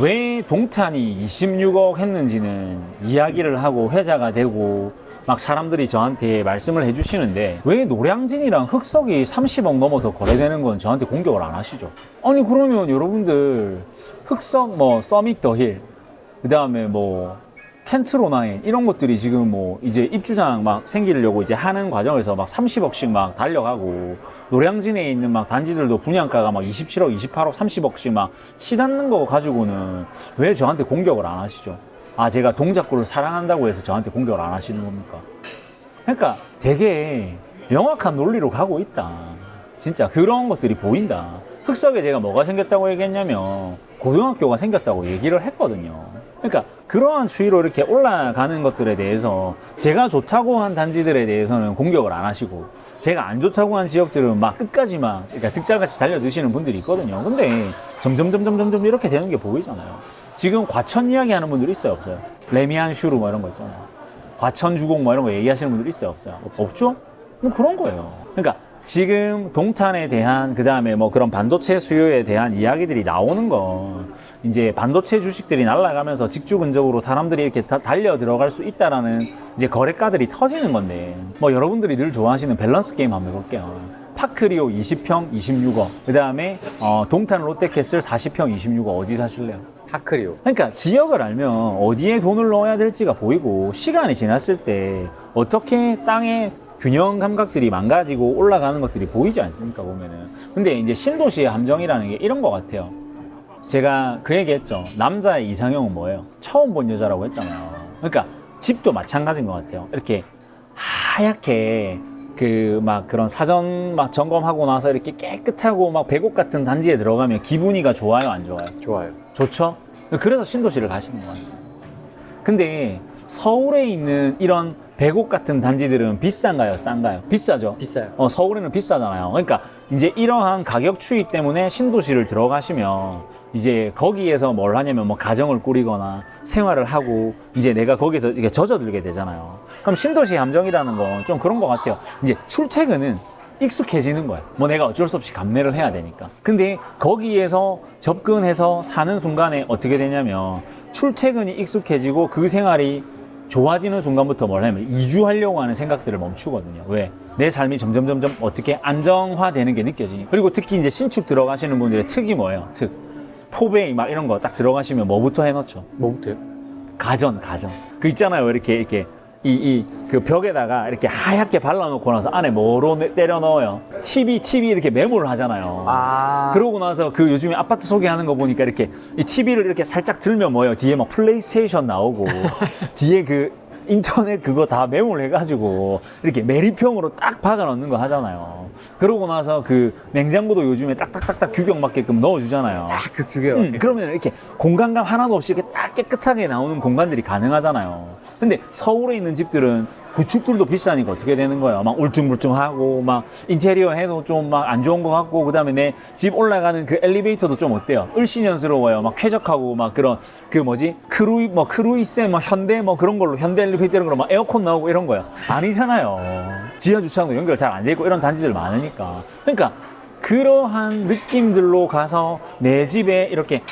왜 동탄이 26억 했는지는 이야기를 하고 회자가 되고 막 사람들이 저한테 말씀을 해주시는데 왜 노량진이랑 흑석이 30억 넘어서 거래되는 건 저한테 공격을 안 하시죠? 아니 그러면 여러분들 흑석 뭐 서밋 더힐 그 다음에 뭐 켄트로나인 이런 것들이 지금 뭐 이제 입주장 막 생기려고 이제 하는 과정에서 막 30억씩 막 달려가고 노량진에 있는 막 단지들도 분양가가 막 27억, 28억, 30억씩 막 치닫는 거 가지고는 왜 저한테 공격을 안 하시죠? 아, 제가 동작구를 사랑한다고 해서 저한테 공격을 안 하시는 겁니까? 그러니까 되게 명확한 논리로 가고 있다. 진짜 그런 것들이 보인다. 흑석에 제가 뭐가 생겼다고 얘기했냐면 고등학교가 생겼다고 얘기를 했거든요. 그러니까 그러한 추이로 이렇게 올라가는 것들에 대해서 제가 좋다고 한 단지들에 대해서는 공격을 안 하시고 제가 안 좋다고 한 지역들은 막 끝까지 막 그러니까 득달같이 달려드시는 분들이 있거든요. 근데 점점 이렇게 되는 게 보이잖아요. 지금 과천 이야기 하는 분들 있어요, 없어요? 레미안 슈루 뭐 이런 거 있잖아요. 과천 주공 뭐 이런 거 얘기하시는 분들 있어요, 없어요? 없죠? 뭐 그런 거예요. 그러니까 지금 동탄에 대한 그 다음에 뭐 그런 반도체 수요에 대한 이야기들이 나오는 건 이제 반도체 주식들이 날아가면서 직주근적으로 사람들이 이렇게 다 달려 들어갈 수 있다라는 이제 거래가들이 터지는 건데 뭐 여러분들이 늘 좋아하시는 밸런스 게임 한번 해볼게요. 파크리오 20평 26억 그 다음에 동탄 롯데캐슬 40평 26억 어디 사실래요? 파크리오. 그러니까 지역을 알면 어디에 돈을 넣어야 될지가 보이고 시간이 지났을 때 어떻게 땅의 균형 감각들이 망가지고 올라가는 것들이 보이지 않습니까 보면은. 근데 이제 신도시의 함정이라는 게 이런 것 같아요. 제가 그 얘기했죠. 남자의 이상형은 뭐예요? 처음 본 여자라고 했잖아요. 그러니까 집도 마찬가지인 것 같아요. 이렇게 하얗게 그 막 그런 사전 막 점검하고 나서 이렇게 깨끗하고 막 배곡 같은 단지에 들어가면 기분이가 좋아요, 안 좋아요? 좋아요. 좋죠? 그래서 신도시를 가시는 것 같아요. 근데 서울에 있는 이런 배곡 같은 단지들은 비싼가요, 싼가요? 비싸죠? 비싸요. 서울에는 비싸잖아요. 그러니까 이제 이러한 가격 추이 때문에 신도시를 들어가시면 이제 거기에서 뭘 하냐면 뭐 가정을 꾸리거나 생활을 하고 이제 내가 거기서 이게 젖어들게 되잖아요. 그럼 신도시 함정이라는 건 좀 그런 것 같아요. 이제 출퇴근은 익숙해지는 거야. 뭐 내가 어쩔 수 없이 감내를 해야 되니까. 근데 거기에서 접근해서 사는 순간에 어떻게 되냐면 출퇴근이 익숙해지고 그 생활이 좋아지는 순간부터 뭘 하냐면 이주하려고 하는 생각들을 멈추거든요. 왜? 내 삶이 점점 어떻게 안정화되는 게 느껴지니. 그리고 특히 이제 신축 들어가시는 분들의 특이 뭐예요? 포베이 막 이런 거 딱 들어가시면 뭐부터 해놓죠? 뭐부터요? 가전. 그 있잖아요. 이렇게 그 벽에다가 이렇게 하얗게 발라놓고 나서 안에 뭐로 때려 넣어요? TV 이렇게 메모를 하잖아요. 그러고 나서 그 요즘에 아파트 소개하는 거 보니까 이렇게 이 TV를 이렇게 살짝 들면 뭐예요? 뒤에 막 플레이스테이션 나오고 뒤에 그 인터넷 그거 다 메모를 해가지고 이렇게 매립형으로 딱 박아 넣는 거 하잖아요. 그러고 나서 그 냉장고도 요즘에 딱딱딱딱 규격 맞게끔 넣어주잖아요. 그 규격. 그러면 이렇게 공간감 하나도 없이 이렇게 딱 깨끗하게 나오는 공간들이 가능하잖아요. 근데 서울에 있는 집들은 구축들도 비싸니까 어떻게 되는 거예요? 막 울퉁불퉁하고 막 인테리어 해도 좀 막 안 좋은 것 같고 그다음에 내 집 올라가는 그 엘리베이터도 좀 어때요? 을씨년스러워요. 막 쾌적하고 막 그런 그 뭐지? 크루이세 뭐 현대 뭐 그런 걸로 현대 엘리베이터 이런 걸로 막 에어컨 나오고 이런 거예요. 아니잖아요. 지하 주차장도 연결 잘 안 돼 있고 이런 단지들 많으니까. 그러니까 그러한 느낌들로 가서 내 집에 이렇게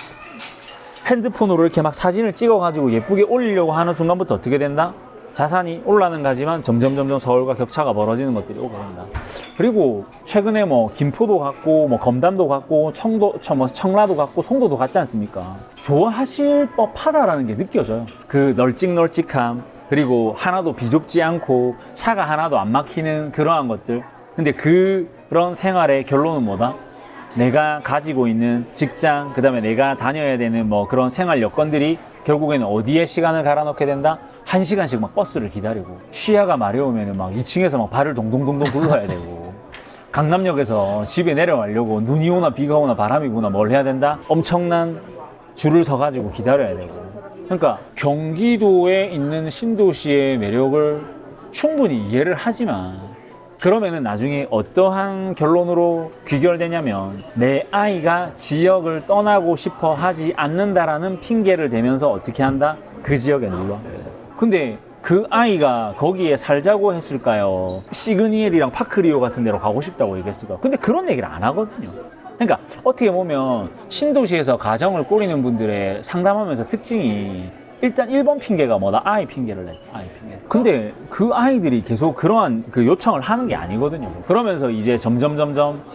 핸드폰으로 이렇게 막 사진을 찍어가지고 예쁘게 올리려고 하는 순간부터 어떻게 된다? 자산이 올라는 가지만 점점 서울과 격차가 벌어지는 것들이 오게 된다. 그리고 최근에 뭐 김포도 갔고 뭐 검담도 갔고 청라도 갔고 송도도 갔지 않습니까? 좋아하실 법하다라는 게 느껴져요. 그 널찍널찍함 그리고 하나도 비좁지 않고 차가 하나도 안 막히는 그러한 것들. 근데 그런 생활의 결론은 뭐다? 내가 가지고 있는 직장, 그 다음에 내가 다녀야 되는 뭐 그런 생활 여건들이 결국에는 어디에 시간을 갈아넣게 된다? 1시간씩 막 버스를 기다리고 시야가 마려우면 막 2층에서 막 발을 동동동동 굴러야 되고 강남역에서 집에 내려가려고 눈이 오나 비가 오나 바람이 부나 뭘 해야 된다? 엄청난 줄을 서가지고 기다려야 되고. 그러니까 경기도에 있는 신도시의 매력을 충분히 이해를 하지만 그러면은 나중에 어떠한 결론으로 귀결되냐면 내 아이가 지역을 떠나고 싶어 하지 않는다라는 핑계를 대면서 어떻게 한다? 그 지역에 놀러. 근데 그 아이가 거기에 살자고 했을까요? 시그니엘이랑 파크리오 같은 데로 가고 싶다고 얘기했을까요? 근데 그런 얘기를 안 하거든요. 그러니까 어떻게 보면 신도시에서 가정을 꾸리는 분들의 상담하면서 특징이 일단 1번 핑계가 뭐다? 아이 핑계를 내. 아이 핑계. 근데 그 아이들이 계속 그러한 그 요청을 하는 게 아니거든요. 그러면서 이제 점점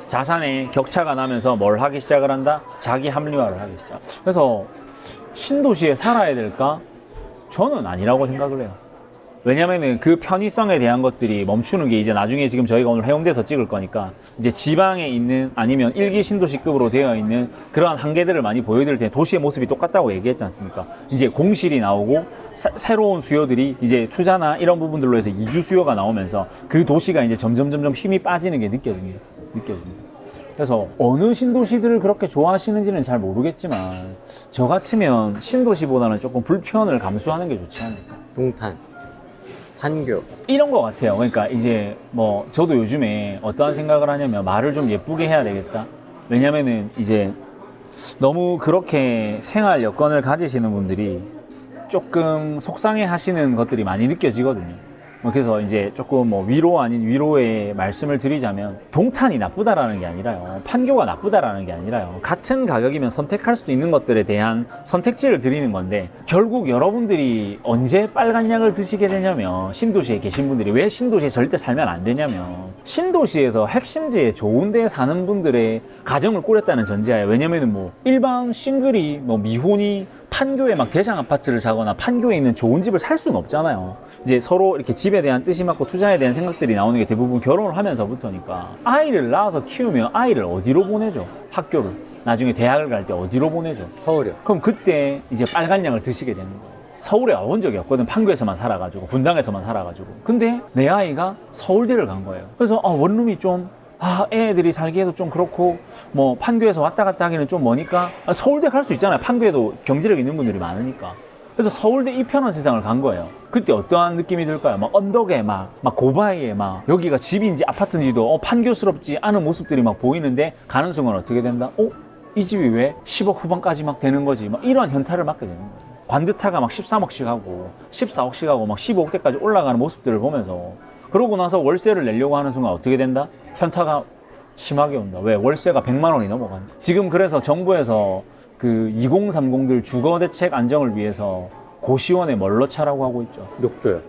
자산의 격차가 나면서 뭘 하기 시작을 한다? 자기 합리화를 하기 시작. 그래서 신도시에 살아야 될까? 저는 아니라고 생각을 해요. 왜냐면은 그 편의성에 대한 것들이 멈추는 게 이제 나중에 지금 저희가 오늘 해운대에서 찍을 거니까 이제 지방에 있는 아니면 일기 신도시급으로 되어 있는 그러한 한계들을 많이 보여드릴 텐데 도시의 모습이 똑같다고 얘기했지 않습니까? 이제 공실이 나오고 새로운 수요들이 이제 투자나 이런 부분들로 해서 이주 수요가 나오면서 그 도시가 이제 점점 힘이 빠지는 게 느껴집니다. 그래서 어느 신도시들을 그렇게 좋아하시는지는 잘 모르겠지만 저 같으면 신도시보다는 조금 불편을 감수하는 게 좋지 않을까? 동탄, 판교. 이런 것 같아요. 그러니까 이제 뭐 저도 요즘에 어떠한 생각을 하냐면 말을 좀 예쁘게 해야 되겠다. 왜냐면은 이제 너무 그렇게 생활 여건을 가지시는 분들이 조금 속상해 하시는 것들이 많이 느껴지거든요. 그래서 이제 조금 뭐 위로 아닌 위로의 말씀을 드리자면 동탄이 나쁘다라는 게 아니라요. 판교가 나쁘다라는 게 아니라요. 같은 가격이면 선택할 수 있는 것들에 대한 선택지를 드리는 건데 결국 여러분들이 언제 빨간 약을 드시게 되냐면 신도시에 계신 분들이 왜 신도시에 절대 살면 안 되냐면 신도시에서 핵심지에 좋은 데 사는 분들의 가정을 꾸렸다는 전제하에 왜냐면은 뭐 일반 싱글이 뭐 미혼이 판교에 막 대장 아파트를 사거나 판교에 있는 좋은 집을 살 수는 없잖아요. 이제 서로 이렇게 집에 대한 뜻이 맞고 투자에 대한 생각들이 나오는 게 대부분 결혼을 하면서부터니까 아이를 낳아서 키우면 아이를 어디로 보내죠? 학교를. 나중에 대학을 갈 때 어디로 보내죠? 서울이요. 그럼 그때 이제 빨간 약을 드시게 되는 거예요. 서울에 와본 적이 없거든. 판교에서만 살아가지고 분당에서만 살아가지고. 근데 내 아이가 서울대를 간 거예요. 그래서 원룸이 좀 애들이 살기에도 좀 그렇고 뭐 판교에서 왔다 갔다 하기는 좀 머니까 서울대 갈 수 있잖아요. 판교에도 경제력 있는 분들이 많으니까. 그래서 서울대 이 편한 세상을 간 거예요. 그때 어떠한 느낌이 들까요? 막 언덕에 막 고바위에 막 여기가 집인지 아파트인지도 판교스럽지 않은 모습들이 막 보이는데 가는 순간 어떻게 된다? 이 집이 왜 10억 후반까지 막 되는 거지? 막 이러한 현타를 맞게 되는 거죠. 관드타가 막 13억씩 하고 14억씩 하고 막 15억대까지 올라가는 모습들을 보면서 그러고 나서 월세를 내려고 하는 순간 어떻게 된다? 현타가 심하게 온다. 왜? 월세가 100만 원이 넘어간다. 지금 그래서 정부에서 그 2030들 주거대책 안정을 위해서 고시원에 뭘로 차라고 하고 있죠? 욕조요.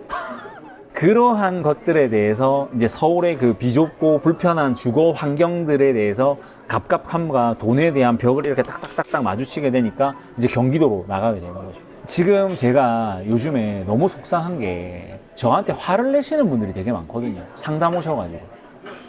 그러한 것들에 대해서 이제 서울의 그 비좁고 불편한 주거 환경들에 대해서 갑갑함과 돈에 대한 벽을 이렇게 딱딱딱딱 마주치게 되니까 이제 경기도로 나가게 되는 거죠. 지금 제가 요즘에 너무 속상한 게 저한테 화를 내시는 분들이 되게 많거든요. 상담 오셔가지고.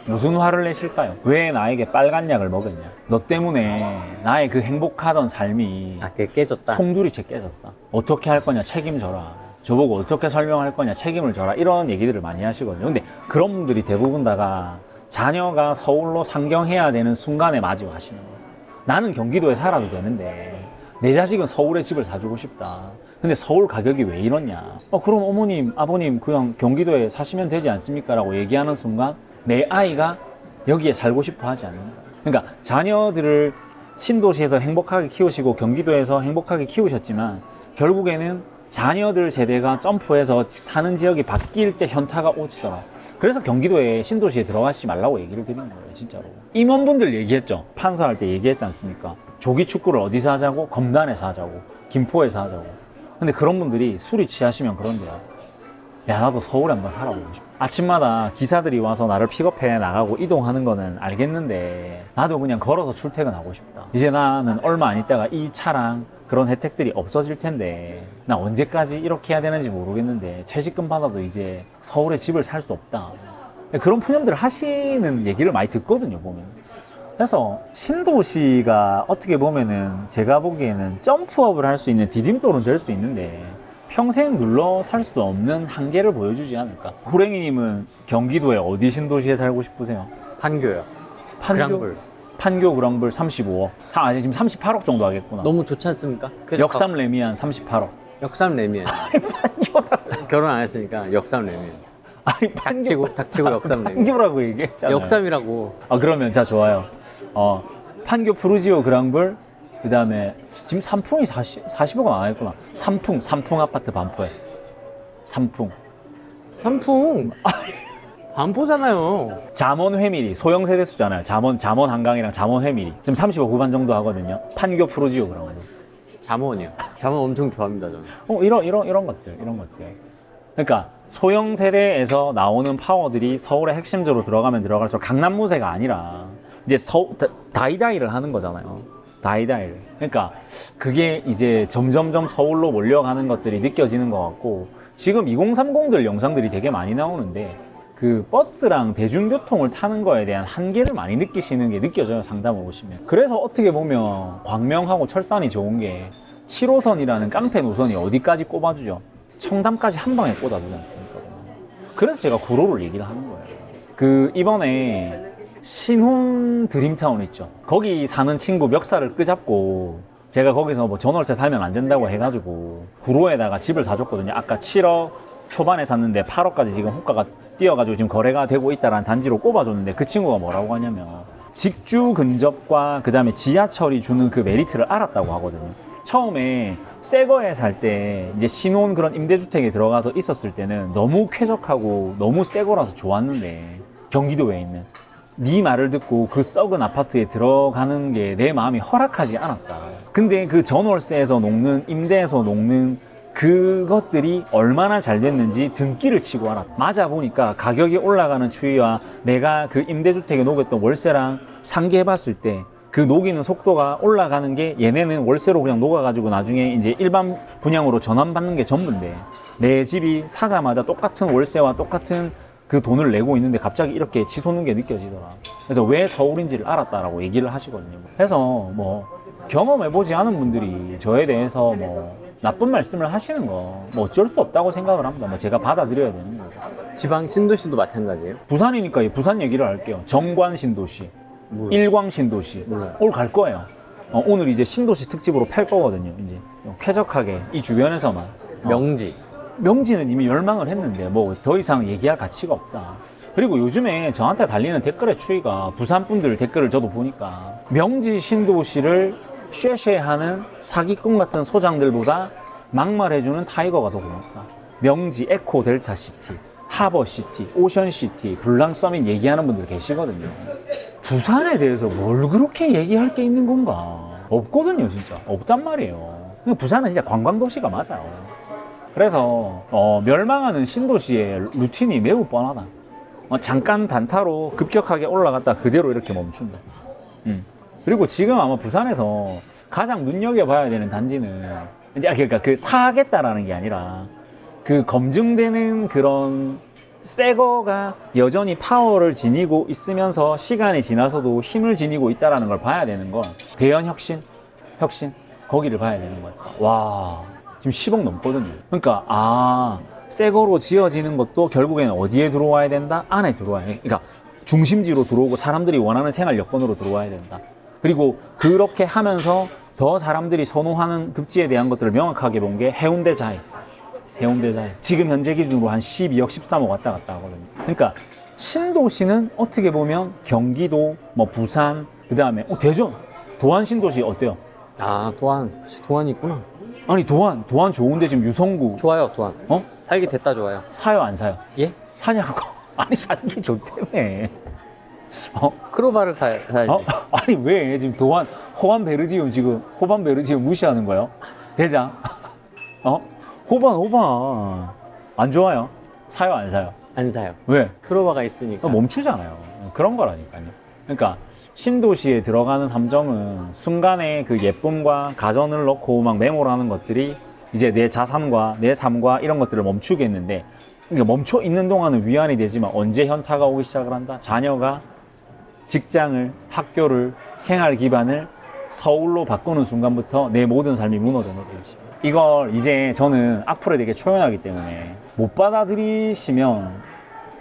무슨 화를 내실까요? 왜 나에게 빨간 약을 먹였냐? 너 때문에 나의 그 행복하던 삶이 그게 깨졌다. 송두리째 깨졌다. 어떻게 할 거냐? 책임져라. 저보고 어떻게 설명할 거냐? 책임을 져라. 이런 얘기들을 많이 하시거든요. 근데 그런 분들이 대부분 다가 자녀가 서울로 상경해야 되는 순간에 마주하시는 거예요. 나는 경기도에 살아도 되는데 내 자식은 서울에 집을 사주고 싶다. 근데 서울 가격이 왜 이러냐? 그럼 어머님, 아버님 그냥 경기도에 사시면 되지 않습니까? 라고 얘기하는 순간 내 아이가 여기에 살고 싶어 하지 않는다. 그러니까 자녀들을 신도시에서 행복하게 키우시고 경기도에서 행복하게 키우셨지만 결국에는 자녀들 세대가 점프해서 사는 지역이 바뀔 때 현타가 오지더라. 그래서 경기도에 신도시에 들어가시지 말라고 얘기를 드리는 거예요. 진짜로. 임원분들 얘기했죠. 판사할 때 얘기했지 않습니까? 조기 축구를 어디서 하자고? 검단에서 하자고. 김포에서 하자고. 근데 그런 분들이 술이 취하시면 그런데요. 야, 나도 서울에 한번 살아보고 싶어. 아침마다 기사들이 와서 나를 픽업해 나가고 이동하는 거는 알겠는데 나도 그냥 걸어서 출퇴근하고 싶다. 이제 나는 얼마 안 있다가 이 차랑 그런 혜택들이 없어질 텐데 나 언제까지 이렇게 해야 되는지 모르겠는데 퇴직금 받아도 이제 서울에 집을 살 수 없다. 그런 푸념들을 하시는 얘기를 많이 듣거든요, 보면. 그래서 신도시가 어떻게 보면은 제가 보기에는 점프업을 할 수 있는 디딤돌은 될 수 있는데 평생 눌러 살 수 없는 한계를 보여주지 않을까. 후랭이님은 경기도에 어디 신도시에 살고 싶으세요? 판교요. 그랑블. 판교 그랑블 35억. 지금 38억 정도 하겠구나. 너무 좋지 않습니까? 역삼 레미안 38억. 역삼 레미안. 아니 판교라고. 결혼 안 했으니까 역삼 레미안. 아니 닥치고 역삼 레미안. 판교라고 얘기했잖아요. 역삼이라고. 그러면 자 좋아요. 판교 푸르지오 그랑블. 그 다음에 지금 삼풍이 40억은 안 하겠구나. 삼풍 아파트 반포에. 삼풍. 반포잖아요. 잠원 회밀이 소형 세대수잖아요. 잠원 한강이랑 잠원 회밀이 지금 35 후반 정도 하거든요. 판교 프로지오 그런 거. 잠원이요. 잠원 엄청 좋아합니다, 저는. 이런 것들. 그러니까 소형 세대에서 나오는 파워들이 서울의 핵심적으로 들어가면 들어갈수록 강남무세가 아니라 이제 다이다이를 하는 거잖아요. 다이다이를. 그러니까 그게 이제 점점점 서울로 몰려가는 것들이 느껴지는 것 같고, 지금 2030들 영상들이 되게 많이 나오는데 그 버스랑 대중교통을 타는 거에 대한 한계를 많이 느끼시는 게 느껴져요, 상담을 오시면. 그래서 어떻게 보면 광명하고 철산이 좋은 게 7호선이라는 깡패 노선이 어디까지 꼽아주죠? 청담까지 한 방에 꽂아주지 않습니까? 그래서 제가 구로를 얘기를 하는 거예요. 그 이번에 신혼 드림타운 있죠. 거기 사는 친구 멱살을 끄잡고 제가 거기서 뭐 전월세 살면 안 된다고 해가지고 구로에다가 집을 사줬거든요. 아까 7억 초반에 샀는데 8억까지 지금 호가가 뛰어가지고 지금 거래가 되고 있다라는 단지로 꼽아줬는데, 그 친구가 뭐라고 하냐면 직주 근접과 그 다음에 지하철이 주는 그 메리트를 알았다고 하거든요. 처음에 새 거에 살 때 이제 신혼 그런 임대주택에 들어가서 있었을 때는 너무 쾌적하고 너무 새 거라서 좋았는데, 경기도에 있는 네 말을 듣고 그 썩은 아파트에 들어가는 게 내 마음이 허락하지 않았다. 근데 그 전월세에서 녹는, 임대에서 녹는 그것들이 얼마나 잘 됐는지 등기를 치고 알았다. 맞아 보니까 가격이 올라가는 추이와 내가 그 임대주택에 녹였던 월세랑 상기해봤을 때 그 녹이는 속도가 올라가는 게, 얘네는 월세로 그냥 녹아가지고 나중에 이제 일반 분양으로 전환받는 게 전부인데, 내 집이 사자마자 똑같은 월세와 똑같은 그 돈을 내고 있는데 갑자기 이렇게 치솟는 게 느껴지더라. 그래서 왜 서울인지를 알았다라고 얘기를 하시거든요. 그래서 뭐 경험해보지 않은 분들이 저에 대해서 뭐 나쁜 말씀을 하시는 거 뭐 어쩔 수 없다고 생각을 합니다. 뭐 제가 받아들여야 되는 거죠. 지방 신도시도 마찬가지예요? 부산이니까 이 부산 얘기를 할게요. 정관 신도시, 일광 신도시. 몰라요. 오늘 갈 거예요. 오늘 이제 신도시 특집으로 팔 거거든요. 이제 쾌적하게 이 주변에서만. 명지. 명지는 이미 멸망을 했는데 뭐 더 이상 얘기할 가치가 없다. 그리고 요즘에 저한테 달리는 댓글의 추이가, 부산 분들 댓글을 저도 보니까 명지 신도시를 쉐쉐하는 사기꾼 같은 소장들보다 막말해주는 타이거가 더 고맙다. 명지, 에코 델타시티, 하버시티, 오션시티, 블랑서밋 얘기하는 분들 계시거든요. 부산에 대해서 뭘 그렇게 얘기할 게 있는 건가? 없거든요, 진짜. 없단 말이에요. 부산은 진짜 관광도시가 맞아요. 그래서 멸망하는 신도시의 루틴이 매우 뻔하다. 잠깐 단타로 급격하게 올라갔다 그대로 이렇게 멈춘다. 그리고 지금 아마 부산에서 가장 눈여겨봐야 되는 단지는 이제 그러니까 그 사겠다라는 게 아니라 그 검증되는 그런 새 거가 여전히 파워를 지니고 있으면서 시간이 지나서도 힘을 지니고 있다는 걸 봐야 되는 건 대연 혁신 거기를 봐야 되는 거야. 와, 지금 10억 넘거든요. 그러니까 새 거로 지어지는 것도 결국에는 어디에 들어와야 된다? 안에 들어와야 돼. 그러니까 중심지로 들어오고 사람들이 원하는 생활 여건으로 들어와야 된다. 그리고 그렇게 하면서 더 사람들이 선호하는 급지에 대한 것들을 명확하게 본 게 해운대자이. 지금 현재 기준으로 한 12억, 13억 왔다 갔다 하거든요. 그러니까 신도시는 어떻게 보면 경기도, 뭐 부산, 그 다음에 대전, 도안 신도시 어때요? 아, 도안이 있구나. 아니 도안 좋은데 지금 유성구 좋아요, 도안. 살기 됐다 좋아요. 사요 안 사요? 예? 사냐고. 아니 살기 좋다며. 크로바를 사야지. 아니 왜 지금 호반 베르지움 무시하는 거예요? 대장. 호반 안 좋아요? 사요 안 사요? 안 사요. 왜? 크로바가 있으니까. 멈추잖아요. 그런 거라니까요. 그러니까 신도시에 들어가는 함정은 순간에 그 예쁨과 가전을 넣고 막 메모를 하는 것들이 이제 내 자산과 내 삶과 이런 것들을 멈추게 했는데, 그러니까 멈춰 있는 동안은 위안이 되지만 언제 현타가 오기 시작을 한다? 자녀가 직장을, 학교를, 생활 기반을 서울로 바꾸는 순간부터 내 모든 삶이 무너져 내리기 시작해요. 이걸 이제 저는 악플에 되게 초연하기 때문에 못 받아들이시면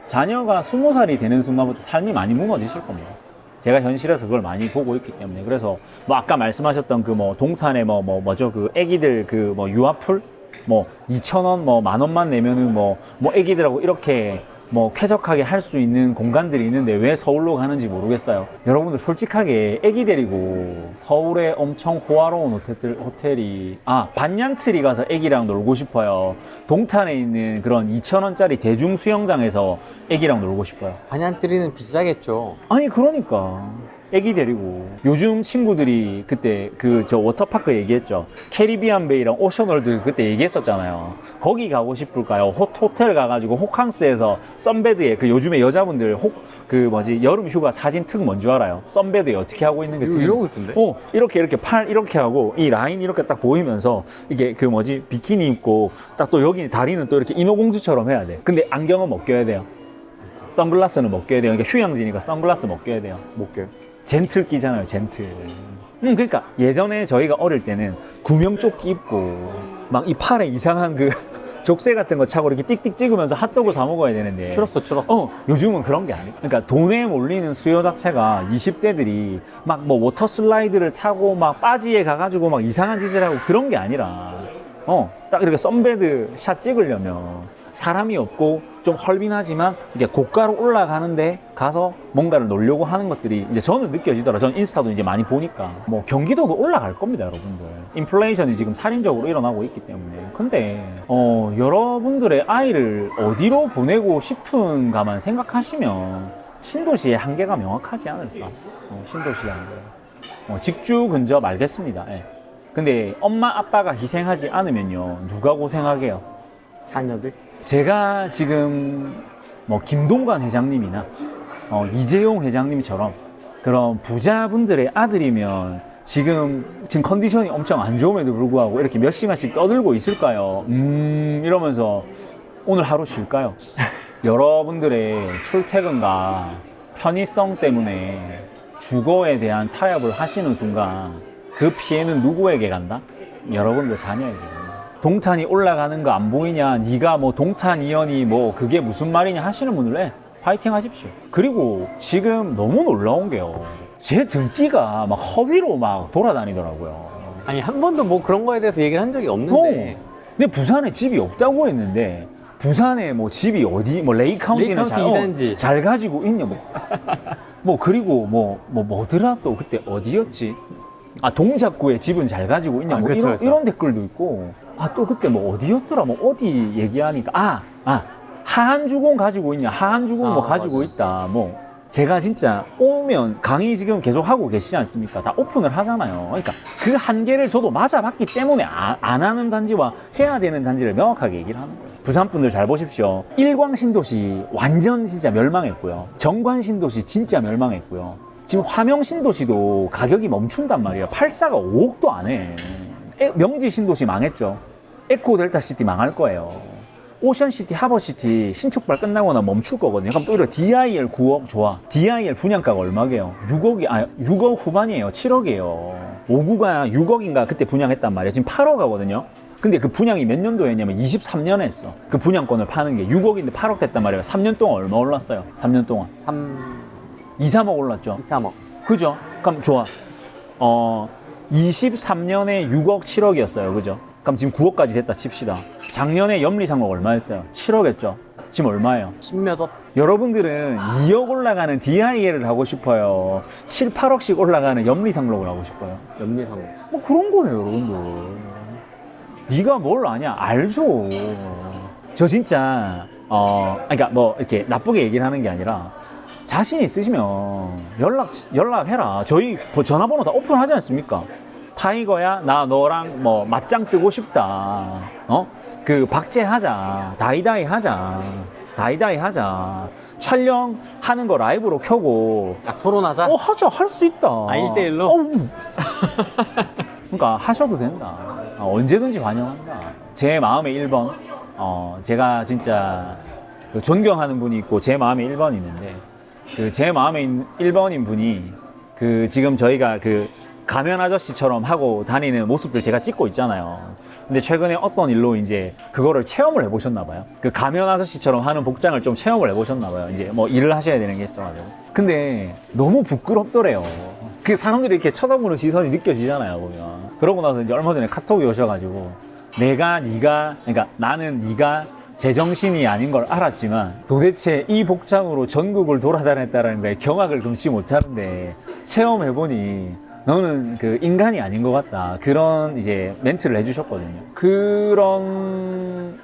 자녀가 20살이 되는 순간부터 삶이 많이 무너지실 겁니다. 제가 현실에서 그걸 많이 보고 있기 때문에. 그래서 뭐 아까 말씀하셨던 그 뭐 동탄에 뭐죠 그 애기들 그 뭐 유아풀 뭐 2,000원 뭐 10,000원만 내면은 뭐 애기들하고 이렇게 뭐 쾌적하게 할 수 있는 공간들이 있는데 왜 서울로 가는지 모르겠어요. 여러분들 솔직하게 애기 데리고 서울에 엄청 호화로운 호텔이 반얀트리 가서 애기랑 놀고 싶어요. 동탄에 있는 그런 2,000원짜리 대중 수영장에서 애기랑 놀고 싶어요. 반얀트리는 비싸겠죠. 아니 그러니까 애기 데리고 요즘 친구들이 그때 저 워터파크 얘기했죠. 캐리비안 베이랑 오션월드 그때 얘기했었잖아요. 거기 가고 싶을까요? 호텔 가가지고 호캉스에서 썬베드에 요즘에 여자분들 여름 휴가 사진 특 뭔지 알아요? 썬베드에 어떻게 하고 있는 게 이러고 있던데? 이렇게 팔 이렇게 하고 이 라인 이렇게 딱 보이면서 이게 비키니 입고 딱 또 여기 다리는 또 이렇게 인어공주처럼 해야 돼. 근데 안경은 못 껴야 돼요. 선글라스는 못 껴야 돼요. 그러니까 휴양지니까 선글라스 못 껴야 돼요. 못 껴요. 젠틀 끼잖아요, 젠틀. 그러니까 예전에 저희가 어릴 때는 구명조끼 입고 막 이 팔에 이상한 족쇄 같은 거 차고 이렇게 띡띡 찍으면서 핫도그 사 먹어야 되는데 추렀어. 요즘은 그런 게 아니에요. 그러니까 돈에 몰리는 수요 자체가 20대들이 막 뭐 워터 슬라이드를 타고 막 바지에 가가지고 막 이상한 짓을 하고 그런 게 아니라 딱 이렇게 선베드 샷 찍으려면 사람이 없고 좀 헐빈하지만 이제 고가로 올라가는데 가서 뭔가를 놀려고 하는 것들이 이제 저는 느껴지더라. 저는 인스타도 이제 많이 보니까 뭐 경기도도 올라갈 겁니다, 여러분들. 인플레이션이 지금 살인적으로 일어나고 있기 때문에. 근데 여러분들의 아이를 어디로 보내고 싶은가만 생각하시면 신도시의 한계가 명확하지 않을까. 신도시의 한계. 직주 근접 알겠습니다. 예. 근데 엄마 아빠가 희생하지 않으면요, 누가 고생하게요? 자녀들? 제가 지금 뭐 김동관 회장님이나 이재용 회장님처럼 그런 부자분들의 아들이면 지금 컨디션이 엄청 안 좋음에도 불구하고 이렇게 몇 시간씩 떠들고 있을까요? 이러면서 오늘 하루 쉴까요? 여러분들의 출퇴근과 편의성 때문에 주거에 대한 타협을 하시는 순간 그 피해는 누구에게 간다? 여러분들 자녀에게 간다. 동탄이 올라가는 거 안 보이냐, 네가 뭐 동탄 이연이 뭐 그게 무슨 말이냐 하시는 분들 파이팅 하십시오. 그리고 지금 너무 놀라운 게요, 제 등기가 막 허위로 막 돌아다니더라고요. 아니 한 번도 뭐 그런 거에 대해서 얘기를 한 적이 없는데. 근데 부산에 집이 없다고 했는데 부산에 뭐 집이 어디 뭐 레이카운티는 잘 가지고 있냐 그리고 뭐더라 또 그때 어디였지? 동작구에 집은 잘 가지고 있냐 뭐 그쵸. 이런 댓글도 있고 또 그때 뭐 어디였더라 뭐 어디 얘기하니까 하한주공 가지고 있냐 하한주공 뭐 가지고 맞아. 있다 뭐 제가 진짜 오면 강의 지금 계속 하고 계시지 않습니까? 다 오픈을 하잖아요. 그러니까 그 한계를 저도 맞아봤기 때문에 안 하는 단지와 해야 되는 단지를 명확하게 얘기를 하는 거예요. 부산 분들 잘 보십시오. 일광신도시 완전 진짜 멸망했고요. 정관신도시 진짜 멸망했고요. 지금 화명신도시도 가격이 멈춘단 말이에요. 8사가 5억도 안 해. 명지신도시 망했죠. 에코델타시티 망할 거예요. 오션시티, 하버시티 신축발 끝나거나 멈출 거거든요. 그럼 또 이런 DIL 9억 좋아. DIL 분양가가 얼마게요? 6억 후반이에요. 7억이에요. 5구가 6억인가 그때 분양했단 말이에요. 지금 8억 하거든요. 근데 그 분양이 몇 년도에 했냐면 23년에 했어. 그 분양권을 파는 게 6억인데 8억 됐단 말이에요. 3년 동안 얼마 올랐어요? 3년 동안 2, 3억 올랐죠. 2, 3억. 그죠? 그럼 좋아. 23년에 6억 7억이었어요. 그죠? 그럼 지금 9억까지 됐다 칩시다. 작년에 염리상록 얼마였어요? 7억 했죠? 지금 얼마예요? 10몇 억? 여러분들은 2억 올라가는 DIL을 하고 싶어요? 7, 8억씩 올라가는 염리상록을 하고 싶어요? 염리상록. 뭐 그런 거예요, 여러분들. 네가 뭘 아냐? 알죠. 저 진짜 그러니까 뭐 이렇게 나쁘게 얘기를 하는 게 아니라 자신 있으시면 연락해라. 저희 전화번호 다 오픈하지 않습니까? 타이거야, 나 너랑 뭐 맞짱 뜨고 싶다. 그 박제하자. 다이다이 하자. 촬영하는 거 라이브로 켜고. 토론하자? 하자. 할 수 있다. 1대1로? 그러니까 하셔도 된다. 언제든지 환영한다. 제 마음의 1번. 제가 진짜 존경하는 분이 있고 제 마음의 1번이 있는데 제 마음의 1번인 분이 지금 저희가 가면 아저씨처럼 하고 다니는 모습들 제가 찍고 있잖아요. 근데 최근에 어떤 일로 이제 그거를 체험을 해보셨나 봐요. 가면 아저씨처럼 하는 복장을 좀 체험을 해보셨나 봐요. 이제 뭐 일을 하셔야 되는 게 있어가지고. 근데 너무 부끄럽더래요. 사람들이 이렇게 쳐다보는 시선이 느껴지잖아요, 보면. 그러고 나서 이제 얼마 전에 카톡이 오셔가지고 그러니까 나는 네가 제정신이 아닌 걸 알았지만 도대체 이 복장으로 전국을 돌아다녔다는 데 경악을 금치 못하는데 체험해보니 너는 그 인간이 아닌 것 같다. 그런 이제 멘트를 해주셨거든요. 그런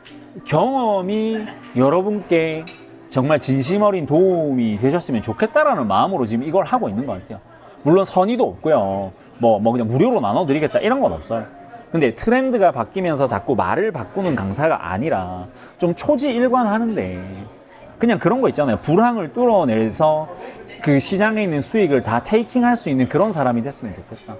경험이 여러분께 정말 진심 어린 도움이 되셨으면 좋겠다라는 마음으로 지금 이걸 하고 있는 것 같아요. 물론 선의도 없고요. 뭐 그냥 무료로 나눠드리겠다 이런 건 없어요. 근데 트렌드가 바뀌면서 자꾸 말을 바꾸는 강사가 아니라 좀 초지일관하는데 그냥 그런 거 있잖아요. 불황을 뚫어내서 그 시장에 있는 수익을 다 테이킹할 수 있는 그런 사람이 됐으면 좋겠다.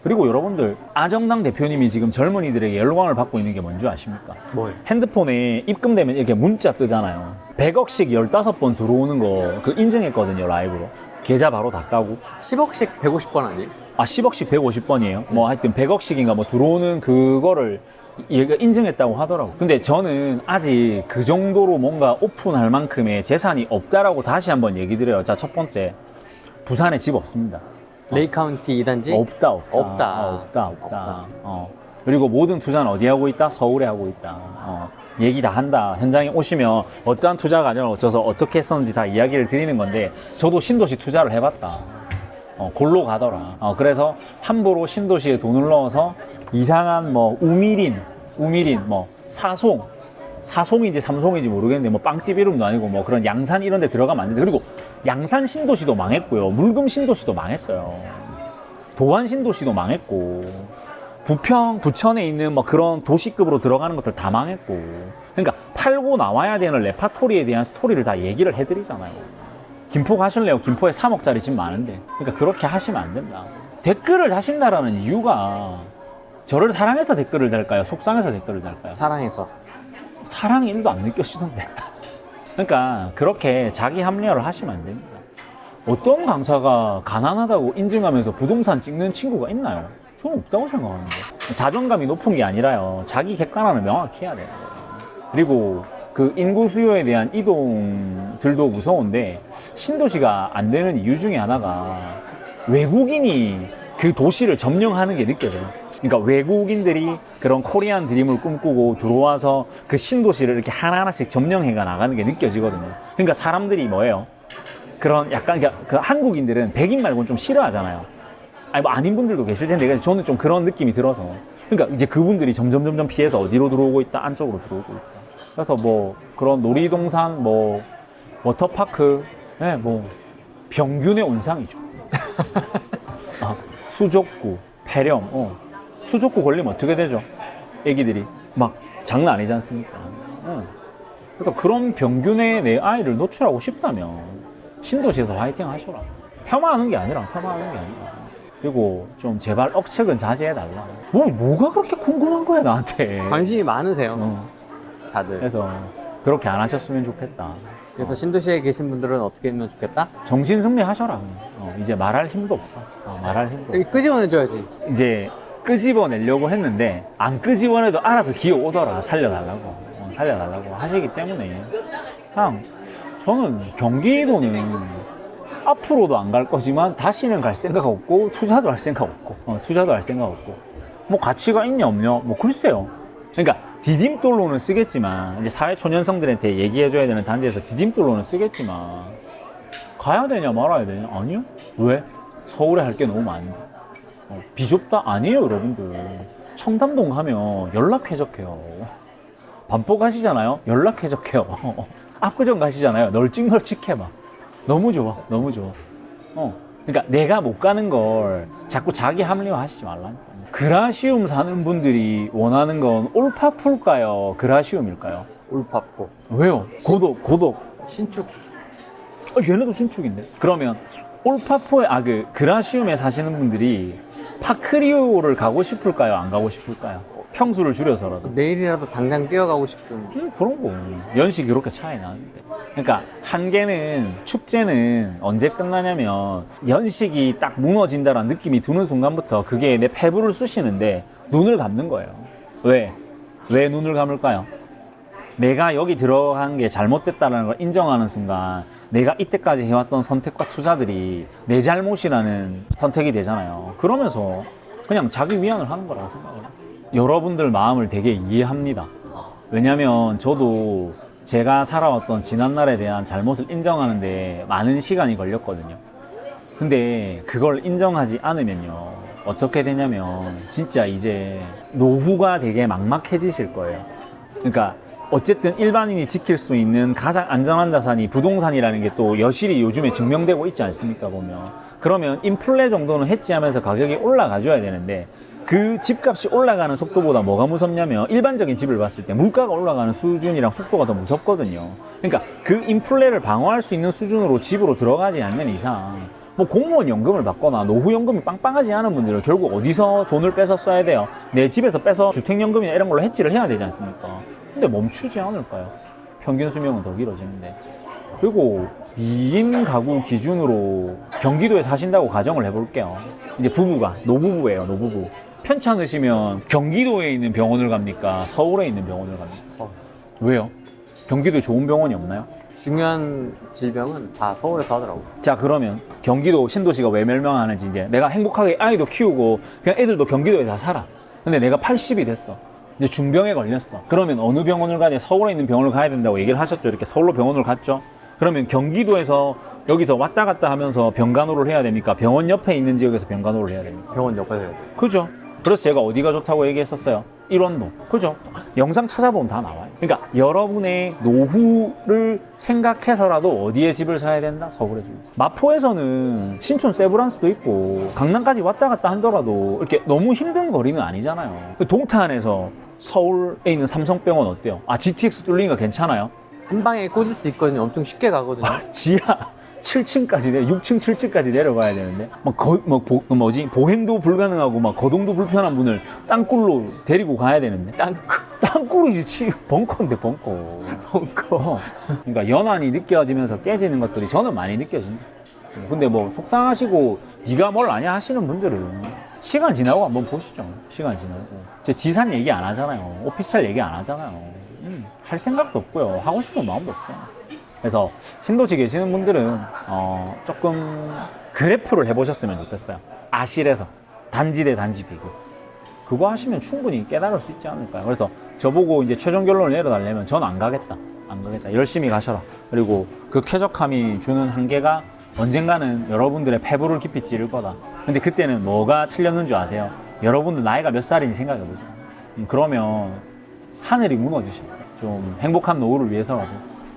그리고 여러분들 아정당 대표님이 지금 젊은이들에게 열광을 받고 있는 게 뭔지 아십니까? 뭐예요? 핸드폰에 입금되면 이렇게 문자 뜨잖아요. 100억씩 15번 들어오는 거 그 인증했거든요, 라이브로. 계좌 바로 다 까고. 10억씩 150번 아니에요? 아, 10억씩 150번이에요? 뭐 하여튼 100억씩인가 뭐 들어오는 그거를 얘가 인증했다고 하더라고. 근데 저는 아직 그 정도로 뭔가 오픈할 만큼의 재산이 없다라고 다시 한번 얘기 드려요. 자, 첫 번째. 부산에 집 없습니다. 레이 카운티 2단지? 없다. 없다. 그리고 모든 투자는 어디 하고 있다? 서울에 하고 있다. 얘기 다 한다. 현장에 오시면 어떠한 투자 과정을 거쳐서 어떻게 했었는지 다 이야기를 드리는 건데 저도 신도시 투자를 해봤다. 골로 가더라. 그래서 함부로 신도시에 돈을 넣어서 이상한 뭐 우미린 뭐 사송인지 삼송인지 모르겠는데 뭐 빵집 이름도 아니고 뭐 그런 양산 이런 데 들어가면 안 되는데 그리고 양산 신도시도 망했고요. 물금 신도시도 망했어요. 도안 신도시도 망했고 부평, 부천에 있는 뭐 그런 도시급으로 들어가는 것들 다 망했고 그러니까 팔고 나와야 되는 레파토리에 대한 스토리를 다 얘기를 해드리잖아요. 김포 가실래요? 김포에 3억짜리 집 많은데. 그러니까 그렇게 하시면 안 된다. 댓글을 하신다라는 이유가 저를 사랑해서 댓글을 달까요? 속상해서 댓글을 달까요? 사랑해서. 사랑이 1도 안 느껴지던데. 그러니까 그렇게 자기 합리화를 하시면 안 됩니다. 어떤 강사가 가난하다고 인증하면서 부동산 찍는 친구가 있나요? 저는 없다고 생각하는데. 자존감이 높은 게 아니라요. 자기 객관화를 명확히 해야 돼요. 그리고 그 인구 수요에 대한 이동들도 무서운데 신도시가 안 되는 이유 중에 하나가 외국인이 그 도시를 점령하는 게 느껴져요. 그러니까 외국인들이 그런 코리안 드림을 꿈꾸고 들어와서 그 신도시를 이렇게 하나하나씩 점령해 나가는 게 느껴지거든요. 그러니까 사람들이 뭐예요? 그런 약간 그 한국인들은 백인 말고는 좀 싫어하잖아요. 아니 뭐 아닌 분들도 계실 텐데 저는 좀 그런 느낌이 들어서 그러니까 이제 그분들이 점점 피해서 어디로 들어오고 있다? 안쪽으로 들어오고 있다. 그래서 뭐 그런 놀이동산 뭐 워터파크 뭐 병균의 온상이죠. 수족구, 폐렴 수족구 걸리면 어떻게 되죠? 애기들이 막 장난 아니지 않습니까? 그래서 그런 병균에 내 아이를 노출하고 싶다면 신도시에서 화이팅 하셔라. 폄하하는 게 아니라 그리고 좀 제발 억측은 자제해달라. 뭐가 그렇게 궁금한 거야 나한테. 관심이 많으세요. 다들. 그래서 그렇게 안 하셨으면 좋겠다. 그래서 신도시에 계신 분들은 어떻게 하면 좋겠다? 정신 승리하셔라. 이제 말할 힘도 없다. 말할 힘도 없다. 여기 끄집어내줘야지. 이제 끄집어내려고 했는데 안 끄집어내도 알아서 기어오더라. 살려달라고 하시기 때문에 그냥 저는 경기도는 앞으로도 안 갈 거지만 다시는 갈 생각 없고 투자도 할 생각 없고 뭐 가치가 있냐 없냐 뭐 글쎄요. 그러니까 디딤돌로는 쓰겠지만 이제 사회초년생들한테 얘기해줘야 되는 단지에서 디딤돌로는 쓰겠지만 가야 되냐 말아야 되냐? 아니요. 왜? 서울에 할 게 너무 많은데. 비좁다? 아니에요 여러분들. 청담동 가면 연락 쾌적해요. 반포 가시잖아요? 연락 쾌적해요. 압구정 가시잖아요? 널찍널찍해 막. 너무 좋아. 그러니까 내가 못 가는 걸 자꾸 자기 합리화 하시지 말라니까. 그라시움 사는 분들이 원하는 건 올파풀까요? 그라시움일까요? 울파포. 왜요? 고독. 신축. 얘네도 신축인데. 그러면 올파포에 그라시움에 사시는 분들이 파크리오를 가고 싶을까요? 안 가고 싶을까요? 평수를 줄여서라도. 내일이라도 당장 뛰어가고 싶은. 그런 거. 연식이 그렇게 차이 나는데. 그러니까 한계는 축제는 언제 끝나냐면 연식이 딱 무너진다라는 느낌이 드는 순간부터 그게 내 폐부를 쑤시는데 눈을 감는 거예요. 왜 눈을 감을까요? 내가 여기 들어간 게 잘못됐다는 걸 인정하는 순간 내가 이때까지 해왔던 선택과 투자들이 내 잘못이라는 선택이 되잖아요. 그러면서 그냥 자기 위안을 하는 거라고 생각해요. 여러분들 마음을 되게 이해합니다. 왜냐면 저도 제가 살아왔던 지난날에 대한 잘못을 인정하는데 많은 시간이 걸렸거든요. 근데 그걸 인정하지 않으면요. 어떻게 되냐면 진짜 이제 노후가 되게 막막해지실 거예요. 그러니까 어쨌든 일반인이 지킬 수 있는 가장 안전한 자산이 부동산이라는 게 또 여실히 요즘에 증명되고 있지 않습니까, 보면. 그러면 인플레 정도는 해지하면서 가격이 올라가 줘야 되는데 그 집값이 올라가는 속도보다 뭐가 무섭냐면 일반적인 집을 봤을 때 물가가 올라가는 수준이랑 속도가 더 무섭거든요. 그러니까 그 인플레를 방어할 수 있는 수준으로 집으로 들어가지 않는 이상 뭐 공무원 연금을 받거나 노후연금이 빵빵하지 않은 분들은 결국 어디서 돈을 빼서 써야 돼요? 내 집에서 빼서 주택연금이나 이런 걸로 해지를 해야 되지 않습니까? 근데 멈추지 않을까요? 평균 수명은 더 길어지는데. 그리고 2인 가구 기준으로 경기도에 사신다고 가정을 해볼게요. 이제 부부가 노부부예요, 노부부. 편찮으시면 경기도에 있는 병원을 갑니까? 서울에 있는 병원을 갑니까? 서울. 왜요? 경기도에 좋은 병원이 없나요? 중요한 질병은 다 서울에서 하더라고. 자, 그러면 경기도 신도시가 왜 멸망하는지 이제 내가 행복하게 아이도 키우고 그냥 애들도 경기도에 다 살아. 근데 내가 80이 됐어. 이제 중병에 걸렸어. 그러면 어느 병원을 가냐? 서울에 있는 병원을 가야 된다고 얘기를 하셨죠. 이렇게 서울로 병원을 갔죠. 그러면 경기도에서 여기서 왔다 갔다 하면서 병간호를 해야 됩니까? 병원 옆에 있는 지역에서 병간호를 해야 됩니까? 병원 옆에서 해야 돼. 그죠? 그래서 제가 어디가 좋다고 얘기했었어요. 일원동. 그죠? 영상 찾아보면 다 나와요. 그러니까 여러분의 노후를 생각해서라도 어디에 집을 사야 된다? 서울에 집을. 마포에서는 신촌 세브란스도 있고 강남까지 왔다 갔다 하더라도 이렇게 너무 힘든 거리는 아니잖아요. 동탄에서 서울에 있는 삼성병원 어때요? 아, GTX 뚫리니까 괜찮아요? 한 방에 꽂을 수 있거든요. 엄청 쉽게 가거든요. 지하 7층까지 6층 7층까지 내려가야 되는데 보행도 불가능하고 막 거동도 불편한 분을 땅굴로 데리고 가야 되는데 땅굴이지 벙커인데 벙커. 그러니까 연한이 느껴지면서 깨지는 것들이 저는 많이 느껴집니다. 근데 뭐 속상하시고 네가 뭘 아냐 하시는 분들은 시간 지나고 한번 보시죠. 시간 지나고 제 지산 얘기 안 하잖아요. 오피스텔 얘기 안 하잖아요. 할 생각도 없고요. 하고 싶은 마음도 없어요. 그래서 신도시 계시는 분들은 조금 그래프를 해보셨으면 좋겠어요. 아실에서 단지 대 단지 비교. 그거 하시면 충분히 깨달을 수 있지 않을까요? 그래서 저보고 이제 최종 결론을 내려달라면 전 안 가겠다. 안 가겠다. 열심히 가셔라. 그리고 그 쾌적함이 주는 한계가 언젠가는 여러분들의 폐부를 깊이 찌를 거다. 근데 그때는 뭐가 틀렸는 줄 아세요? 여러분들 나이가 몇 살인지 생각해보세요. 그러면 하늘이 무너지실 거예요. 좀 행복한 노후를 위해서라도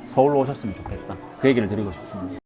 서울로 오셨으면 좋겠다. 그 얘기를 드리고 싶습니다.